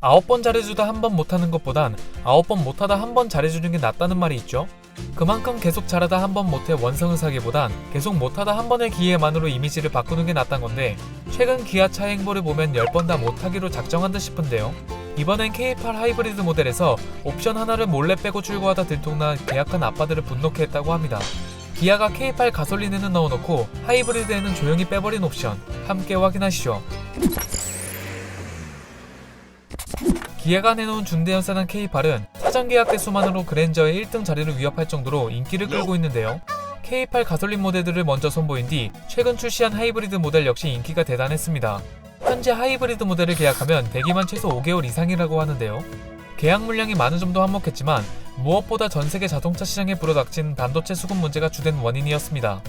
9번 잘해주다 한 번 못하는 것보단 9번 못하다 한 번 잘해주는 게 낫다는 말이 있죠. 그만큼 계속 잘하다 한 번 못해 원성을 사기보단 계속 못하다 한 번의 기회만으로 이미지를 바꾸는 게 낫단 건데, 최근 기아차 행보를 보면 10번 다 못하기로 작정한 듯 싶은데요. 이번엔 K8 하이브리드 모델에서 옵션 하나를 몰래 빼고 출고하다 들통나 계약한 아빠들을 분노케 했다고 합니다. 기아가 K8 가솔린에는 넣어놓고 하이브리드에는 조용히 빼버린 옵션, 함께 확인하시죠. 기아가 내놓은 중대형세단 K8은 사전 계약 대수만으로 그랜저의 1등 자리를 위협할 정도로 인기를 끌고 있는데요. K8 가솔린 모델들을 먼저 선보인 뒤 최근 출시한 하이브리드 모델 역시 인기가 대단했습니다. 현재 하이브리드 모델을 계약하면 대기만 최소 5개월 이상이라고 하는데요. 계약 물량이 많은 점도 한몫했지만 무엇보다 전세계 자동차 시장에 불어닥친 반도체 수급 문제가 주된 원인이었습니다.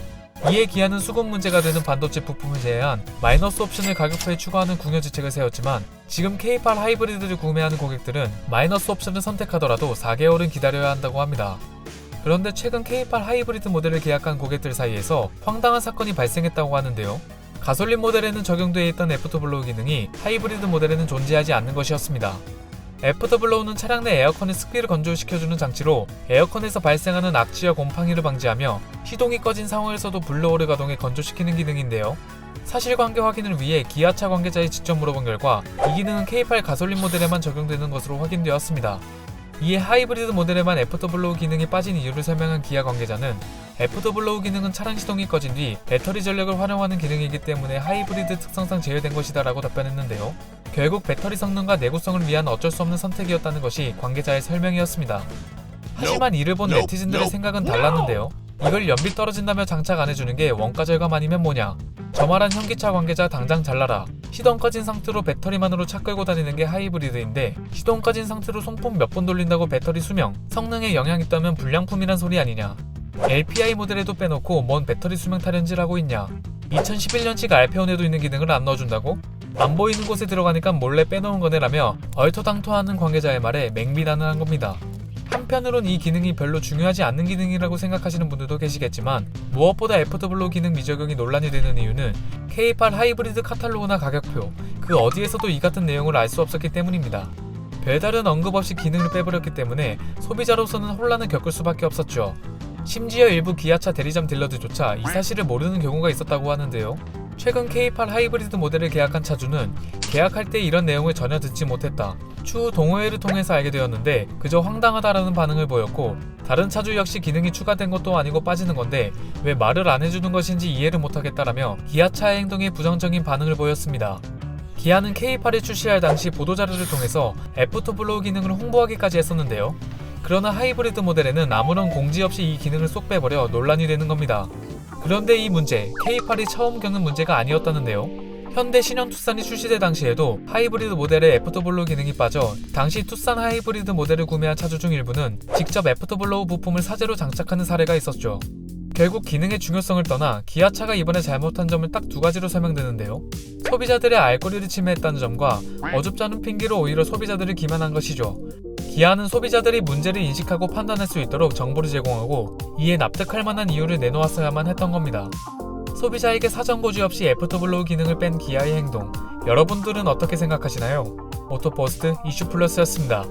이에 기아는 수급 문제가 되는 반도체 부품을 제외한 마이너스 옵션을 가격표에 추가하는 궁여지책을 세웠지만, 지금 K8 하이브리드를 구매하는 고객들은 마이너스 옵션을 선택하더라도 4개월은 기다려야 한다고 합니다. 그런데 최근 K8 하이브리드 모델을 계약한 고객들 사이에서 황당한 사건이 발생했다고 하는데요. 가솔린 모델에는 적용되어 있던 애프터블로우 기능이 하이브리드 모델에는 존재하지 않는 것이었습니다. 애프터블로우는 차량 내 에어컨의 습기를 건조시켜주는 장치로 에어컨에서 발생하는 악취와 곰팡이를 방지하며 시동이 꺼진 상황에서도 블로어를 가동해 건조시키는 기능인데요. 사실관계 확인을 위해 기아차 관계자에 직접 물어본 결과 이 기능은 K8 가솔린 모델에만 적용되는 것으로 확인되었습니다. 이에 하이브리드 모델에만 애프터블로우 기능이 빠진 이유를 설명한 기아 관계자는, 애프터블로우 기능은 차량 시동이 꺼진 뒤 배터리 전력을 활용하는 기능이기 때문에 하이브리드 특성상 제외된 것이다 라고 답변했는데요. 결국 배터리 성능과 내구성을 위한 어쩔 수 없는 선택이었다는 것이 관계자의 설명이었습니다. 하지만 이를 본 네티즌들의 생각은 달랐는데요. 이걸 연비 떨어진다며 장착 안 해주는 게 원가 절감 아니면 뭐냐. 저 말한 현기차 관계자 당장 잘라라. 시동 꺼진 상태로 배터리만으로 차 끌고 다니는 게 하이브리드인데, 시동 꺼진 상태로 송풍 몇 번 돌린다고 배터리 수명, 성능에 영향 있다면 불량품이란 소리 아니냐. LPI 모델에도 빼놓고 뭔 배터리 수명 타령질 하고 있냐. 2011년식 알페온에도 있는 기능을 안 넣어준다고? 안 보이는 곳에 들어가니까 몰래 빼놓은 거네라며 얼토당토하는 관계자의 말에 맹비난을 한 겁니다. 한편으론 이 기능이 별로 중요하지 않는 기능이라고 생각하시는 분들도 계시겠지만, 무엇보다 애프터블로우 기능 미적용이 논란이 되는 이유는 K8 하이브리드 카탈로그나 가격표, 그 어디에서도 이 같은 내용을 알 수 없었기 때문입니다. 별다른 언급 없이 기능을 빼버렸기 때문에 소비자로서는 혼란을 겪을 수밖에 없었죠. 심지어 일부 기아차 대리점 딜러들조차 이 사실을 모르는 경우가 있었다고 하는데요. 최근 K8 하이브리드 모델을 계약한 차주는 계약할 때 이런 내용을 전혀 듣지 못했다. 추후 동호회를 통해서 알게 되었는데 그저 황당하다라는 반응을 보였고, 다른 차주 역시 기능이 추가된 것도 아니고 빠지는 건데 왜 말을 안 해주는 것인지 이해를 못하겠다라며 기아차의 행동에 부정적인 반응을 보였습니다. 기아는 K8을 출시할 당시 보도자료를 통해서 애프터블로우 기능을 홍보하기까지 했었는데요. 그러나 하이브리드 모델에는 아무런 공지 없이 이 기능을 쏙 빼버려 논란이 되는 겁니다. 그런데 이 문제, K8이 처음 겪는 문제가 아니었다는데요. 현대 신형 투싼이 출시될 당시에도 하이브리드 모델에 애프터블로우 기능이 빠져 당시 투싼 하이브리드 모델을 구매한 차주 중 일부는 직접 애프터블로우 부품을 사제로 장착하는 사례가 있었죠. 결국 기능의 중요성을 떠나 기아차가 이번에 잘못한 점을 딱 두 가지로 설명되는데요. 소비자들의 알 권리를 침해했다는 점과 어줍지 않은 핑계로 오히려 소비자들을 기만한 것이죠. 기아는 소비자들이 문제를 인식하고 판단할 수 있도록 정보를 제공하고 이에 납득할 만한 이유를 내놓았어야만 했던 겁니다. 소비자에게 사전 고지 없이 애프터블로우 기능을 뺀 기아의 행동, 여러분들은 어떻게 생각하시나요? 오토포스트 이슈플러스였습니다.